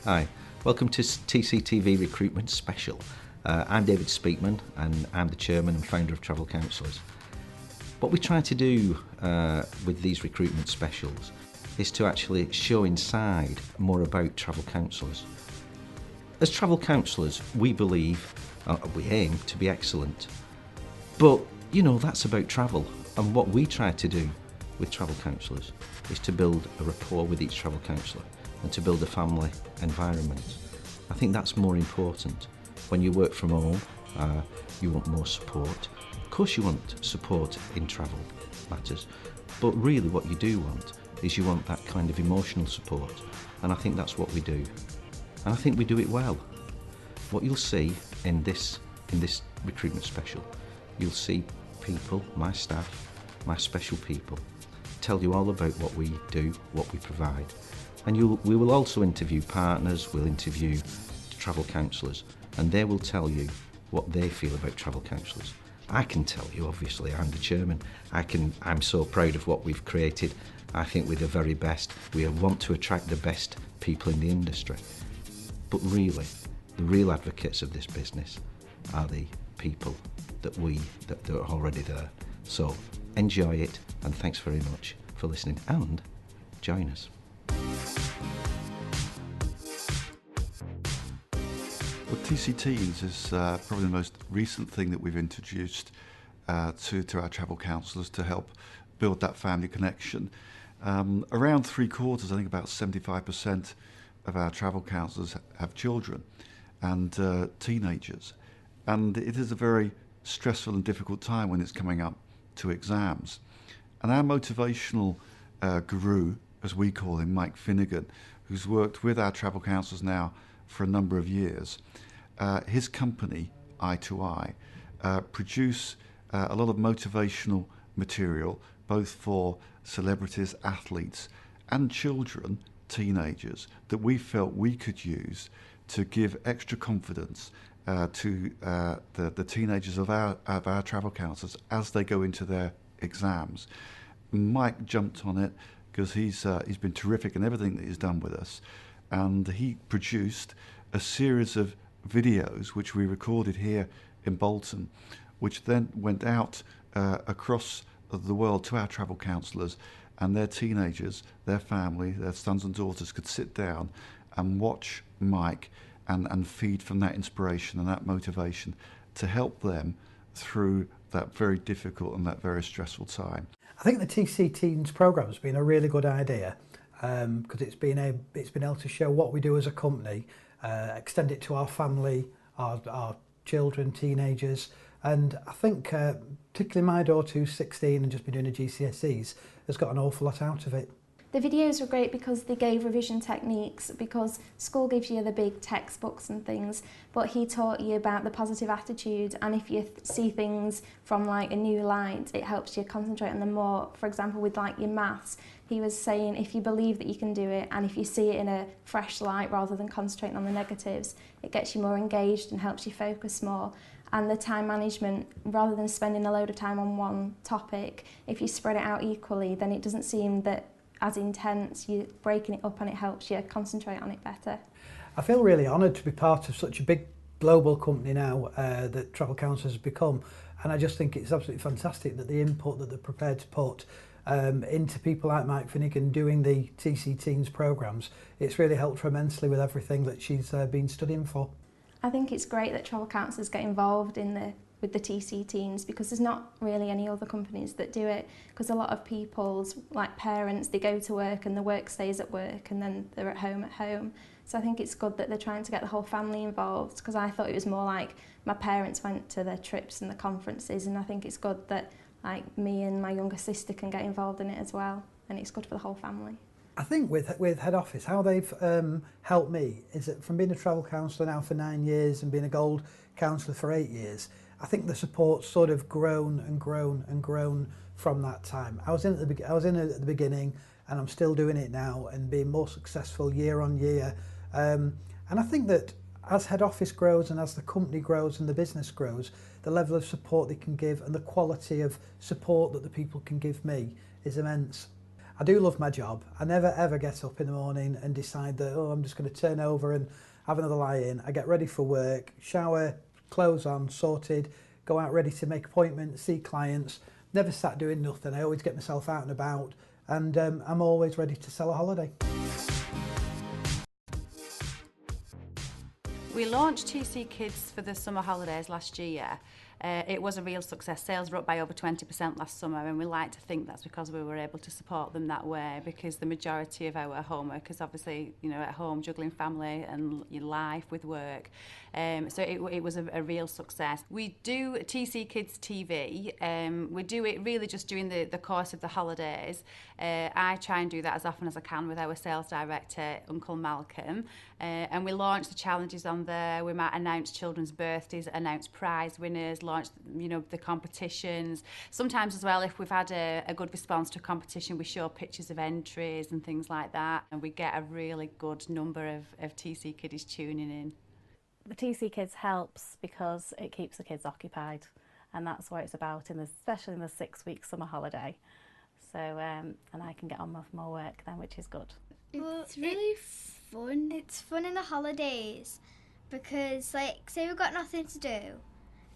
Hi, welcome to TCTV Recruitment Special. I'm David Speakman and I'm the Chairman and Founder of Travel Counsellors. What we try to do with these recruitment specials is to actually show inside more about travel counsellors. As travel counsellors, we believe, we aim to be excellent. But, you know, that's about travel. And what we try to do with travel counsellors is to build a rapport with each travel counsellor and to build a family environment. I think that's more important. When you work from home, you want more support. Of course you want support in travel matters, but really what you do want is you want that kind of emotional support, and I think that's what we do. And I think we do it well. What you'll see in this recruitment special, you'll see people, my staff, my special people, tell you all about what we do, what we provide. And we will also interview partners, we'll interview travel counsellors, and they will tell you what they feel about travel counsellors. I can tell you, obviously, I'm the chairman. I'm so proud of what we've created. I think we're the very best. We want to attract the best people in the industry. But really, the real advocates of this business are the people that are already there. So enjoy it, and thanks very much for listening, and join us. Well, TCTs is probably the most recent thing that we've introduced to our travel counsellors to help build that family connection. Around 3/4, I think about 75% of our travel counsellors have children and teenagers. And it is a very stressful and difficult time when it's coming up to exams. And our motivational guru, as we call him, Mike Finnegan, who's worked with our travel counsellors now for a number of years, his company, Eye2Eye, produce a lot of motivational material, both for celebrities, athletes, and children, teenagers, that we felt we could use to give extra confidence to the teenagers of our travel counsellors as they go into their exams. Mike jumped on it because he's been terrific in everything that he's done with us, and he produced a series of videos which we recorded here in Bolton, which then went out across the world to our travel counsellors, and their teenagers, their family, their sons and daughters could sit down and watch Mike and feed from that inspiration and that motivation to help them through that very difficult and that very stressful time. I think the TC Teens programme has been a really good idea because it's been able to show what we do as a company, extend it to our family, our children, teenagers, and I think particularly my daughter, who's 16 and just been doing her GCSEs, has got an awful lot out of it. The videos were great because they gave revision techniques, because school gives you the big textbooks and things, but he taught you about the positive attitude, and if you see things from like a new light, it helps you concentrate on them more. For example, with like your maths, he was saying if you believe that you can do it and if you see it in a fresh light rather than concentrating on the negatives, it gets you more engaged and helps you focus more. And the time management, rather than spending a load of time on one topic, if you spread it out equally, then it doesn't seem that as intense. You're breaking it up and it helps you concentrate on it better. I feel really honoured to be part of such a big global company now that Travel Counsellors has become, and I just think it's absolutely fantastic that the input that they're prepared to put into people like Mike Finnegan doing the TC Teens programmes. It's really helped her immensely with everything that she's been studying for. I think it's great that travel counsellors get involved with the TC Teens, because there's not really any other companies that do it, because a lot of people's, like parents, they go to work and the work stays at work and then they're at home. So I think it's good that they're trying to get the whole family involved, because I thought it was more like my parents went to the trips and the conferences, and I think it's good that like me and my younger sister can get involved in it as well, and it's good for the whole family. I think with head office, how they've helped me is that from being a travel counsellor now for 9 years and being a gold counsellor for 8 years, I think the support's sort of grown and grown and grown from that time. I was in at the beginning, and I'm still doing it now and being more successful year on year. And I think that as head office grows and as the company grows and the business grows, the level of support they can give and the quality of support that the people can give me is immense. I do love my job. I never ever get up in the morning and decide that, oh, I'm just going to turn over and have another lie in. I get ready for work, shower, clothes on, sorted, go out ready to make appointments, see clients. Never sat doing nothing. I always get myself out and about, and I'm always ready to sell a holiday. We launched TC Kids for the summer holidays last year. It was a real success. Sales were up by over 20% last summer, and we like to think that's because we were able to support them that way, because the majority of our homework is obviously, you know, at home, juggling family and your life with work. So it was a real success. We do TC Kids TV. We do it really just during the course of the holidays. I try and do that as often as I can with our sales director, Uncle Malcolm. And we launch the challenges on there. We might announce children's birthdays, announce prize winners, launch, you know, the competitions. Sometimes as well, if we've had a good response to a competition, we show pictures of entries and things like that, and we get a really good number of TC kiddies tuning in. The TC Kids helps because it keeps the kids occupied, and that's what it's about, especially in the 6-week summer holiday. So, and I can get on with more work then, which is good. It's really fun. It's fun in the holidays because, like, say we've got nothing to do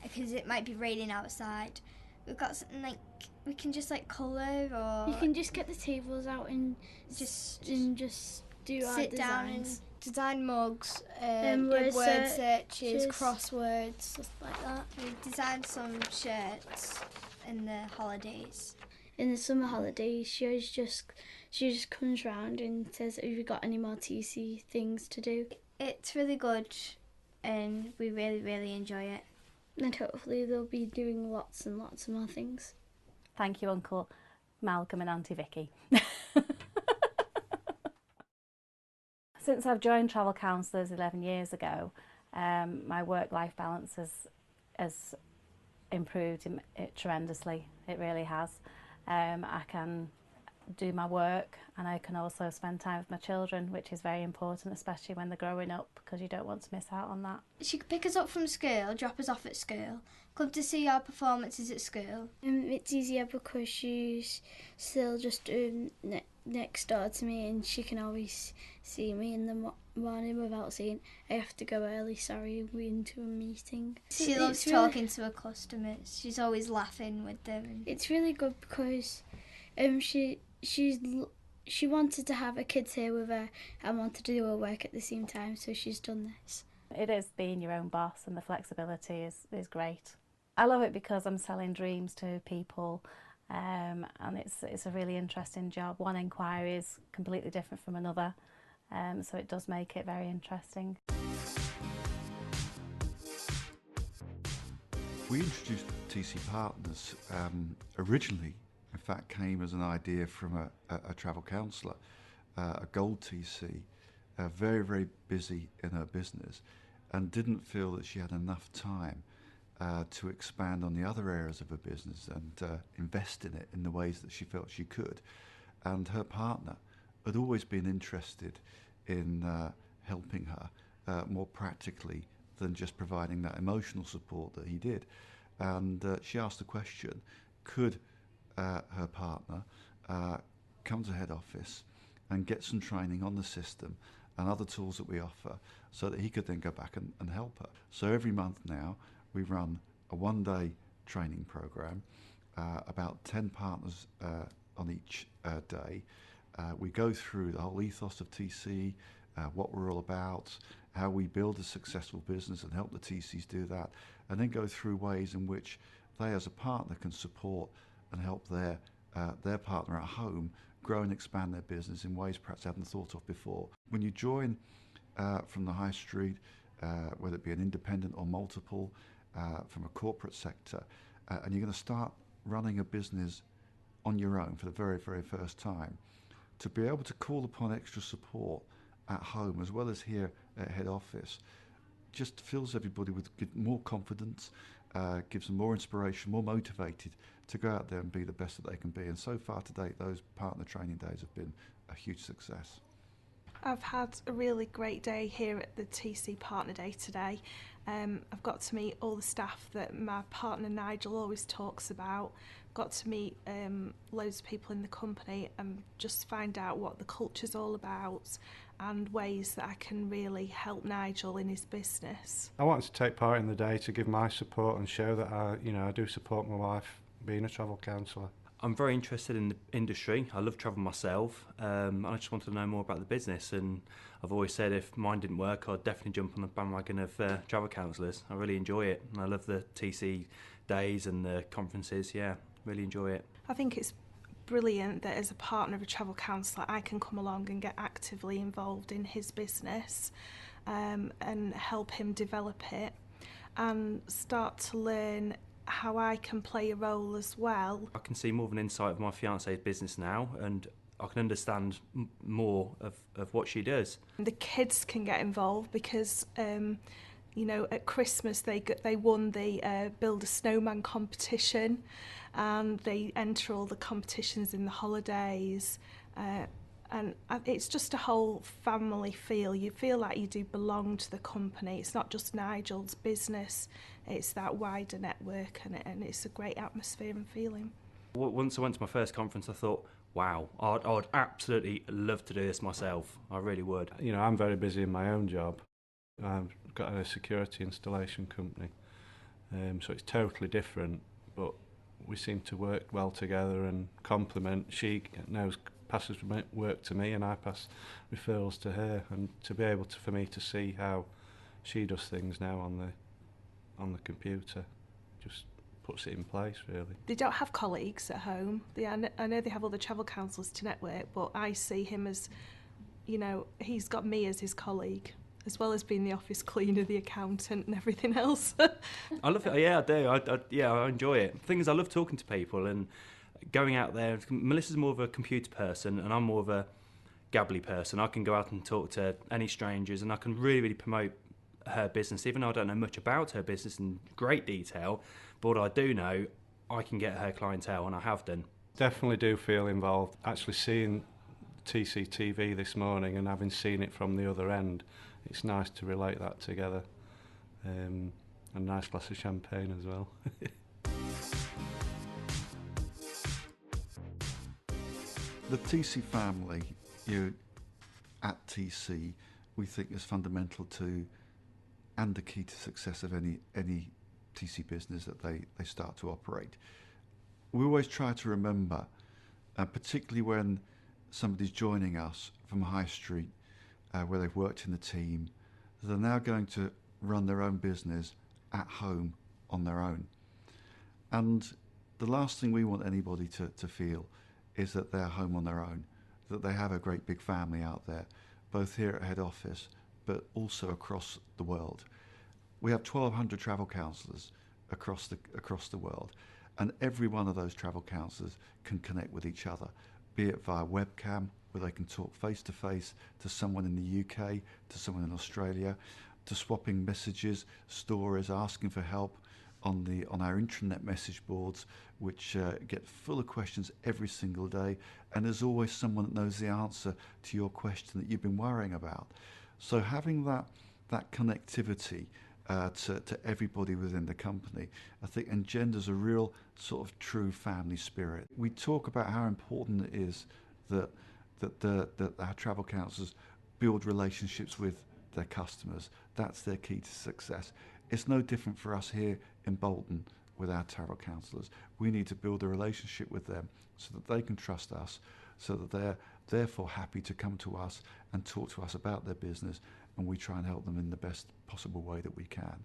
because it might be raining outside. We've got something like we can just like colour, or you can just get the tables out and just do our sit designs. down and design mugs, word searches, crosswords, stuff like that. We designed some shirts in the holidays. In the summer holidays, she just comes round and says, "Have you got any more TC things to do?" It's really good, and we really enjoy it. And hopefully they'll be doing lots and lots of more things. Thank you, Uncle Malcolm and Auntie Vicky. Since I've joined Travel Counsellors 11 years ago, my work-life balance has improved tremendously. It really has. I can do my work, and I can also spend time with my children, which is very important, especially when they're growing up, because you don't want to miss out on that. She could pick us up from school, drop us off at school, come to see our performances at school. It's easier because she's still just next door to me, and she can always see me in the morning without saying, "I have to go early, sorry, we're into a meeting." She loves talking to her customers. She's always laughing with them. It's really good because she wanted to have her kids here with her and wanted to do her work at the same time, so she's done this. It is being your own boss, and the flexibility is great. I love it because I'm selling dreams to people, and it's a really interesting job. One inquiry is completely different from another, so it does make it very interesting. We introduced TC Partners originally, in fact, came as an idea from a travel counsellor, a gold TC, very busy in her business, and didn't feel that she had enough time to expand on the other areas of her business and invest in it in the ways that she felt she could. And her partner had always been interested in helping her more practically than just providing that emotional support that he did. And she asked the question, could her partner come to head office and get some training on the system and other tools that we offer so that he could then go back and help her. So every month now we run a one-day training program, about 10 partners on each day. We go through the whole ethos of TC, what we're all about, how we build a successful business and help the TCs do that, and then go through ways in which they as a partner can support and help their partner at home grow and expand their business in ways perhaps they hadn't thought of before. When you join from the high street, whether it be an independent or multiple, from a corporate sector, and you're going to start running a business on your own for the very first time, to be able to call upon extra support at home as well as here at head office just fills everybody with more confidence, gives them more inspiration, more motivated to go out there and be the best that they can be. And so far to date, those partner training days have been a huge success. I've had a really great day here at the TC Partner Day today. I've got to meet all the staff that my partner Nigel always talks about, got to meet loads of people in the company and just find out what the culture's all about and ways that I can really help Nigel in his business. I wanted to take part in the day to give my support and show that I do support my wife being a travel counsellor. I'm very interested in the industry. I love travel myself, and I just wanted to know more about the business. And I've always said if mine didn't work, I'd definitely jump on the bandwagon of travel counsellors. I really enjoy it, and I love the TC days and the conferences. Yeah, really enjoy it. I think it's brilliant that as a partner of a travel counsellor, I can come along and get actively involved in his business and help him develop it and start to learn how I can play a role as well. I can see more of an insight of my fiance's business now, and I can understand more of what she does. The kids can get involved because at Christmas they won the Build a Snowman competition, and they enter all the competitions in the holidays, and it's just a whole family feel. You feel like you do belong to the company. It's not just Nigel's business, it's that wider network, and it's a great atmosphere and feeling. Once I went to my first conference, I thought, wow, I'd absolutely love to do this myself. I really would. I'm very busy in my own job. I've got a security installation company, so it's totally different, but we seem to work well together and complement. She passes work to me and I pass referrals to her, and to be able for me to see how she does things now on the computer just puts it in place, really. They don't have colleagues at home. I know they have other travel counsellors to network, but I see him as, he's got me as his colleague, as well as being the office cleaner, the accountant and everything else. I love it. Yeah, I do. I enjoy it. The thing is, I love talking to people and going out there. Melissa's more of a computer person and I'm more of a gabbly person. I can go out and talk to any strangers and I can really, really promote her business, even though I don't know much about her business in great detail. But what I do know, I can get her clientele, and I have done. Definitely do feel involved. Actually seeing TCTV this morning and having seen it from the other end, it's nice to relate that together. A nice glass of champagne as well. The TC family, at TC, we think is fundamental to and the key to success of any TC business that they start to operate. We always try to remember, particularly when somebody's joining us from High Street, where they've worked in the team, they're now going to run their own business at home on their own. And the last thing we want anybody to feel is that they're home on their own, that they have a great big family out there, both here at head office, but also across the world. We have 1,200 travel counsellors across the world, and every one of those travel counsellors can connect with each other, be it via webcam, where they can talk face to face to someone in the UK, to someone in Australia, to swapping messages, stories, asking for help on our intranet message boards, which get full of questions every single day, and there's always someone that knows the answer to your question that you've been worrying about. So having that connectivity to everybody within the company, I think engenders a real sort of true family spirit. We talk about how important it is that our travel counsellors build relationships with their customers. That's their key to success. It's no different for us here in Bolton with our travel counsellors. We need to build a relationship with them so that they can trust us, so that they're therefore happy to come to us and talk to us about their business, and we try and help them in the best possible way that we can.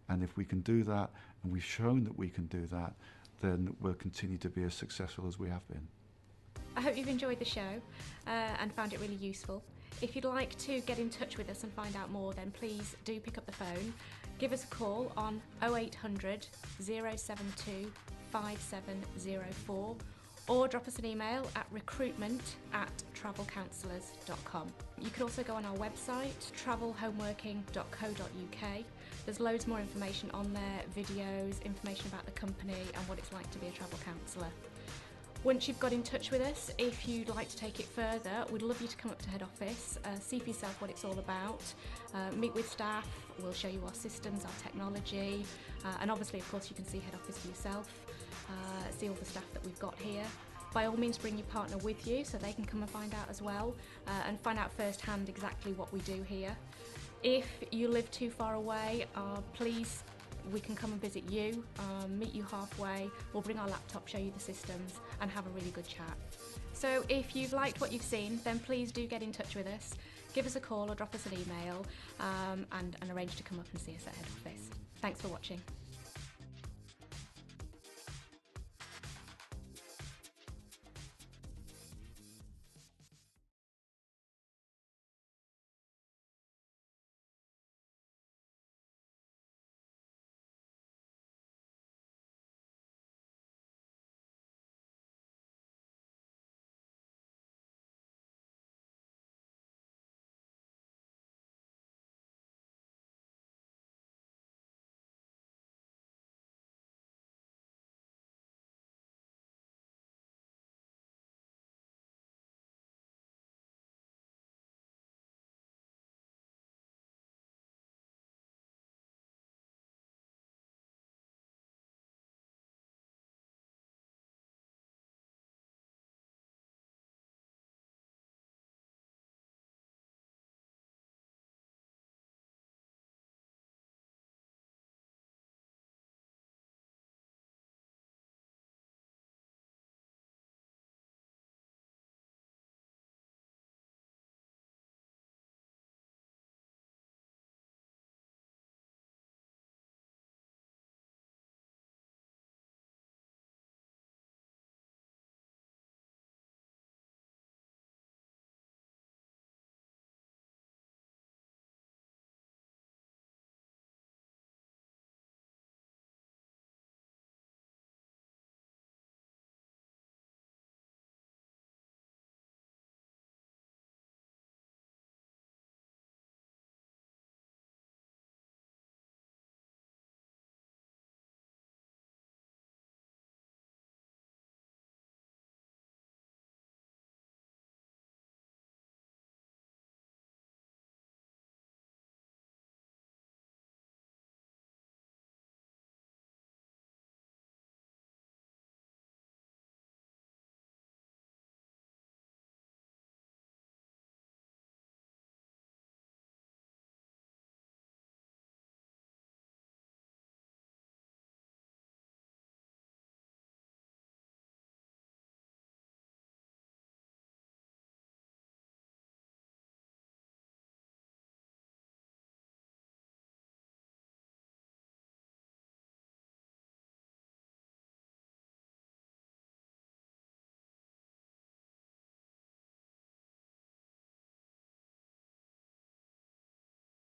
And if we can do that, and we've shown that we can do that, then we'll continue to be as successful as we have been. I hope you've enjoyed the show and found it really useful. If you'd like to get in touch with us and find out more, then please do pick up the phone. Give us a call on 0800 072 5704 or drop us an email at recruitment@travelcounsellors.com. You can also go on our website, travelhomeworking.co.uk. There's loads more information on there, videos, information about the company and what it's like to be a travel counsellor. Once you've got in touch with us, if you'd like to take it further, we'd love you to come up to head office, see for yourself what it's all about, meet with staff, we'll show you our systems, our technology, and obviously, of course, you can see head office for yourself. see all the staff that we've got here. By all means, bring your partner with you so they can come and find out as well, and find out firsthand exactly what we do here. If you live too far away, please, we can come and visit you, meet you halfway. We'll bring our laptop, show you the systems, and have a really good chat. So if you've liked what you've seen, then please do get in touch with us. Give us a call or drop us an email, and arrange to come up and see us at head office. Thanks for watching.